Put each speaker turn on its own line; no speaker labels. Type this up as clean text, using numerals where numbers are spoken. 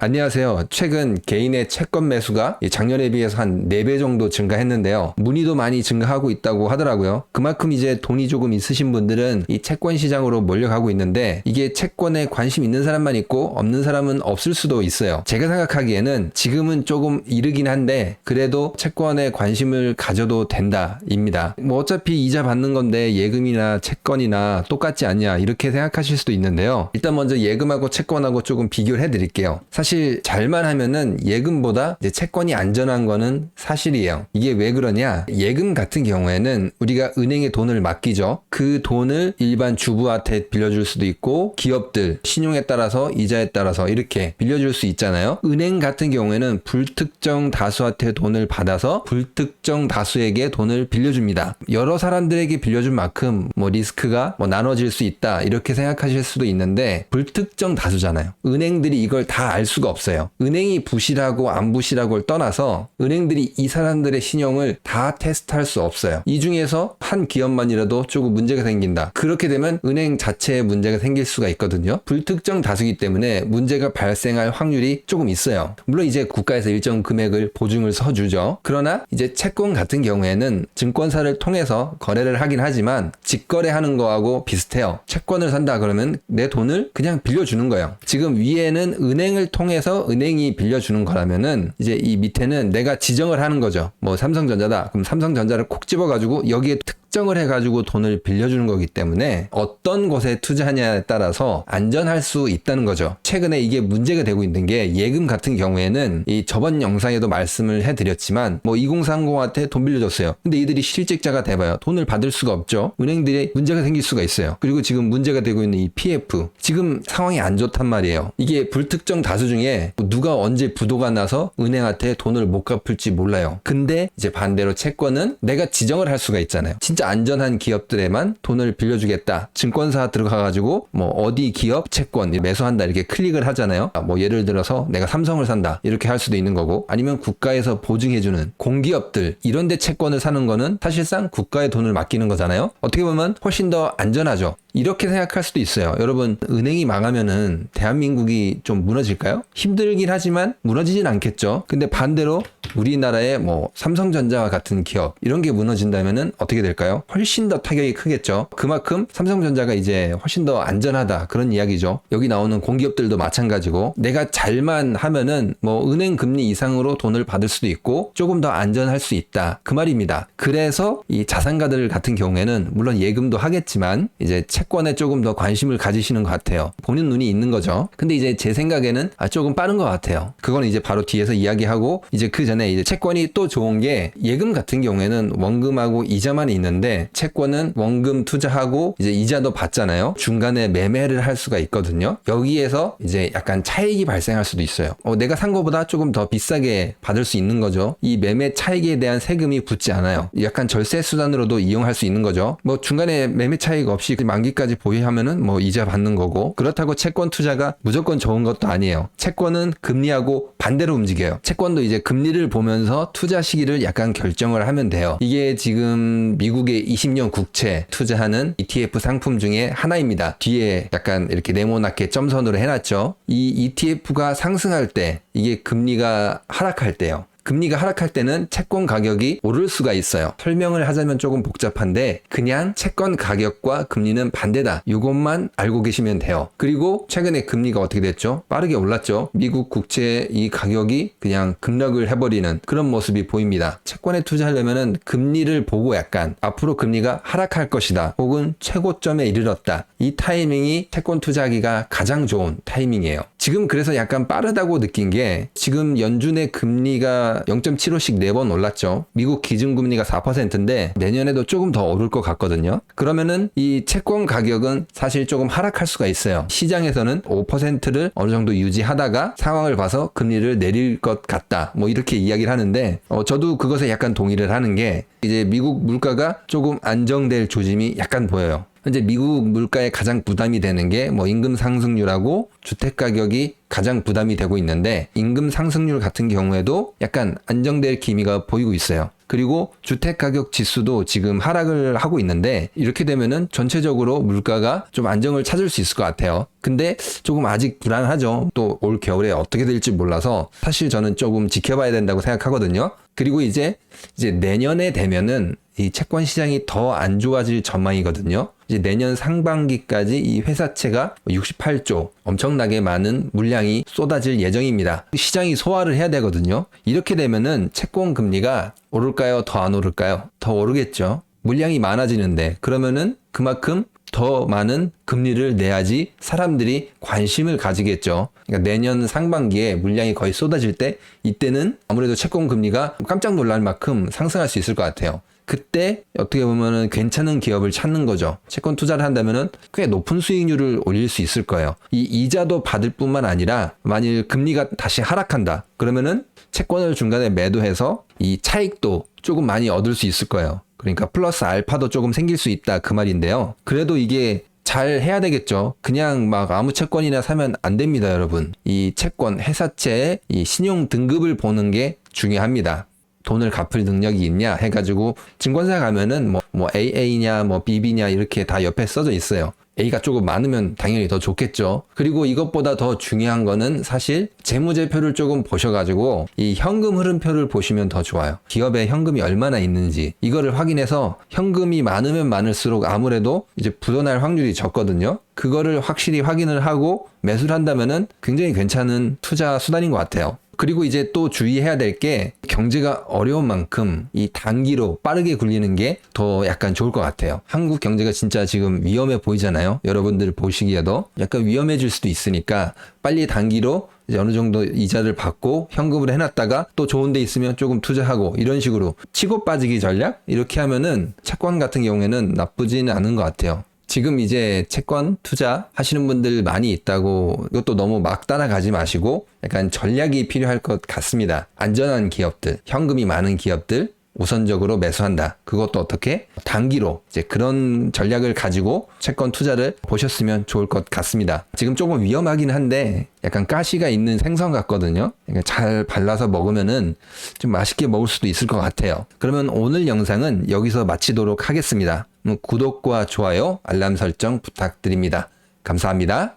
안녕하세요. 최근 개인의 채권 매수가 작년에 비해서 한 4배 정도 증가했는데요. 문의도 많이 증가하고 있다고 하더라고요. 그만큼 이제 돈이 조금 있으신 분들은 이 채권 시장으로 몰려가고 있는데 이게 채권에 관심 있는 사람만 있고 없는 사람은 없을 수도 있어요. 제가 생각하기에는 지금은 조금 이르긴 한데 그래도 채권에 관심을 가져도 된다입니다. 뭐 어차피 이자 받는 건데 예금이나 채권이나 똑같지 않냐 이렇게 생각하실 수도 있는데요. 일단 먼저 예금하고 채권하고 조금 비교를 해드릴게요. 사실 잘만 하면은 예금보다 이제 채권이 안전한 거는 사실이에요. 이게 왜 그러냐? 예금 같은 경우에는 우리가 은행에 돈을 맡기죠. 그 돈을 일반 주부한테 빌려줄 수도 있고 기업들, 신용에 따라서 이자에 따라서 이렇게 빌려줄 수 있잖아요. 은행 같은 경우에는 불특정 다수한테 돈을 받아서 불특정 다수에게 돈을 빌려줍니다. 여러 사람들에게 빌려준 만큼 뭐 리스크가 뭐 나눠질 수 있다 이렇게 생각하실 수도 있는데 불특정 다수잖아요. 은행들이 이걸 다 알 수가 없어요. 은행이 부실하고 안 부실하고를 떠나서 은행들이 이 사람들의 신용을 다 테스트할 수 없어요. 이 중에서 한 기업만이라도 조금 문제가 생긴다. 그렇게 되면 은행 자체에 문제가 생길 수가 있거든요. 불특정 다수이기 때문에 문제가 발생할 확률이 조금 있어요. 물론 이제 국가에서 일정 금액을 보증을 서주죠. 그러나 이제 채권 같은 경우에는 증권사를 통해서 거래를 하긴 하지만 직거래하는 거하고 비슷해요. 채권을 산다 그러면 내 돈을 그냥 빌려주는 거예요. 지금 위에는 은행을 통해서 은행이 빌려주는 거라면은 이제 이 밑에는 내가 지정을 하는 거죠. 뭐 삼성전자다. 그럼 삼성전자를 콕 집어가지고 여기에 특정을 해가지고 돈을 빌려주는 거기 때문에 어떤 곳에 투자하냐에 따라서 안전할 수 있다는 거죠. 최근에 이게 문제가 되고 있는 게 예금 같은 경우에는 이 저번 영상에도 말씀을 해드렸지만 뭐 2030한테 돈 빌려줬어요. 근데 이들이 실직자가 돼봐요. 돈을 받을 수가 없죠. 은행들이 문제가 생길 수가 있어요. 그리고 지금 문제가 되고 있는 이 PF 지금 상황이 안 좋단 말이에요. 이게 불특정 다수 중에 누가 언제 부도가 나서 은행한테 돈을 못 갚을지 몰라요. 근데 이제 반대로 채권은 내가 지정을 할 수가 있잖아요. 진짜 안전한 기업들에만 돈을 빌려주겠다. 증권사 들어가가지고 뭐 어디 기업 채권 매수한다 이렇게 클릭을 하잖아요. 뭐 예를 들어서 내가 삼성을 산다 이렇게 할 수도 있는 거고 아니면 국가에서 보증해주는 공기업들 이런 데 채권을 사는 거는 사실상 국가에 돈을 맡기는 거잖아요. 어떻게 보면 훨씬 더 안전하죠. 이렇게 생각할 수도 있어요. 여러분 은행이 망하면은 대한민국이 좀 무너질까요? 힘들긴 하지만 무너지진 않겠죠. 근데 반대로 우리나라의 뭐 삼성전자와 같은 기업 이런 게 무너진다면은 어떻게 될까요? 훨씬 더 타격이 크겠죠. 그만큼 삼성전자가 이제 훨씬 더 안전하다 그런 이야기죠. 여기 나오는 공기업들도 마찬가지고 내가 잘만 하면은 뭐 은행 금리 이상으로 돈을 받을 수도 있고 조금 더 안전할 수 있다 그 말입니다. 그래서 이 자산가들 같은 경우에는 물론 예금도 하겠지만 이제 채권에 조금 더 관심을 가지시는 것 같아요. 보는 눈이 있는 거죠. 근데 이제 제 생각에는 조금 빠른 것 같아요. 그건 이제 바로 뒤에서 이야기하고 이제 그 전에 이제 채권이 또 좋은 게 예금 같은 경우에는 원금하고 이자만 있는데 채권은 원금 투자하고 이제 이자도 받잖아요. 중간에 매매를 할 수가 있거든요. 여기에서 이제 약간 차익이 발생할 수도 있어요. 내가 산 거보다 조금 더 비싸게 받을 수 있는 거죠. 이 매매 차익에 대한 세금이 붙지 않아요. 약간 절세 수단으로도 이용할 수 있는 거죠. 뭐 중간에 매매 차익 없이 만기까지 보유하면은 뭐 이자 받는 거고 그렇다고 채권 투자가 무조건 좋은 것도 아니에요. 채권은 금리하고 반대로 움직여요. 채권도 이제 금리를 보면서 투자 시기를 약간 결정을 하면 돼요. 이게 지금 미국의 20년 국채 투자하는 ETF 상품 중에 하나입니다. 뒤에 약간 이렇게 네모나게 점선으로 해놨죠. 이 ETF가 상승할 때 이게 금리가 하락할 때요. 금리가 하락할 때는 채권 가격이 오를 수가 있어요. 설명을 하자면 조금 복잡한데 그냥 채권 가격과 금리는 반대다. 이것만 알고 계시면 돼요. 그리고 최근에 금리가 어떻게 됐죠? 빠르게 올랐죠. 미국 국채 이 가격이 그냥 급락을 해버리는 그런 모습이 보입니다. 채권에 투자하려면 금리를 보고 약간 앞으로 금리가 하락할 것이다. 혹은 최고점에 이르렀다. 이 타이밍이 채권 투자하기가 가장 좋은 타이밍이에요. 지금 그래서 약간 빠르다고 느낀 게 지금 연준의 금리가 0.75씩 4번 올랐죠. 미국 기준금리가 4%인데 내년에도 조금 더 오를 것 같거든요. 그러면은 이 채권 가격은 사실 조금 하락할 수가 있어요. 시장에서는 5%를 어느 정도 유지하다가 상황을 봐서 금리를 내릴 것 같다. 뭐 이렇게 이야기를 하는데 저도 그것에 약간 동의를 하는 게 이제 미국 물가가 조금 안정될 조짐이 약간 보여요. 현재 미국 물가에 가장 부담이 되는 게 뭐 임금 상승률하고 주택 가격이 가장 부담이 되고 있는데, 임금 상승률 같은 경우에도 약간 안정될 기미가 보이고 있어요. 그리고 주택 가격 지수도 지금 하락을 하고 있는데, 이렇게 되면은 전체적으로 물가가 좀 안정을 찾을 수 있을 것 같아요. 근데 조금 아직 불안하죠. 또 올 겨울에 어떻게 될지 몰라서 사실 저는 조금 지켜봐야 된다고 생각하거든요. 그리고 이제 내년에 되면은 이 채권 시장이 더 안 좋아질 전망이거든요. 이제 내년 상반기까지 이 회사채가 68조, 엄청나게 많은 물량이 쏟아질 예정입니다. 시장이 소화를 해야 되거든요. 이렇게 되면은 채권 금리가 오를까요? 더 안 오를까요? 더 오르겠죠. 물량이 많아지는데, 그러면은 그만큼 더 많은 금리를 내야지 사람들이 관심을 가지겠죠. 그러니까 내년 상반기에 물량이 거의 쏟아질 때, 이때는 아무래도 채권 금리가 깜짝 놀랄 만큼 상승할 수 있을 것 같아요. 그때 어떻게 보면은 괜찮은 기업을 찾는 거죠. 채권 투자를 한다면은 꽤 높은 수익률을 올릴 수 있을 거예요. 이 이자도 받을 뿐만 아니라, 만일 금리가 다시 하락한다 그러면은 채권을 중간에 매도해서 이 차익도 조금 많이 얻을 수 있을 거예요. 그러니까 플러스 알파도 조금 생길 수 있다, 그 말인데요. 그래도 이게 잘 해야 되겠죠. 그냥 막 아무 채권이나 사면 안 됩니다, 여러분. 이 채권 회사채의 이 신용 등급을 보는 게 중요합니다. 돈을 갚을 능력이 있냐 해가지고 증권사 가면은 뭐 AA냐 뭐 BB냐 이렇게 다 옆에 써져 있어요. A가 조금 많으면 당연히 더 좋겠죠. 그리고 이것보다 더 중요한 거는 사실 재무제표를 조금 보셔가지고 이 현금 흐름표를 보시면 더 좋아요. 기업에 현금이 얼마나 있는지 이거를 확인해서, 현금이 많으면 많을수록 아무래도 이제 부도날 확률이 적거든요. 그거를 확실히 확인을 하고 매수를 한다면은 굉장히 괜찮은 투자 수단인 것 같아요. 그리고 이제 또 주의해야 될 게, 경제가 어려운 만큼 이 단기로 빠르게 굴리는 게 더 약간 좋을 것 같아요. 한국 경제가 진짜 지금 위험해 보이잖아요. 여러분들 보시기에도 약간 위험해질 수도 있으니까 빨리 단기로 이제 어느 정도 이자를 받고 현금으로 해놨다가 또 좋은 데 있으면 조금 투자하고, 이런 식으로 치고 빠지기 전략, 이렇게 하면은 채권 같은 경우에는 나쁘지는 않은 것 같아요. 지금 이제 채권 투자 하시는 분들 많이 있다고 이것도 너무 막 따라가지 마시고 약간 전략이 필요할 것 같습니다. 안전한 기업들, 현금이 많은 기업들 우선적으로 매수한다. 그것도 어떻게? 단기로 이제 그런 전략을 가지고 채권 투자를 보셨으면 좋을 것 같습니다. 지금 조금 위험하긴 한데 약간 가시가 있는 생선 같거든요. 그러니까 잘 발라서 먹으면은 좀 맛있게 먹을 수도 있을 것 같아요. 그러면 오늘 영상은 여기서 마치도록 하겠습니다. 구독과 좋아요, 알람 설정 부탁드립니다. 감사합니다.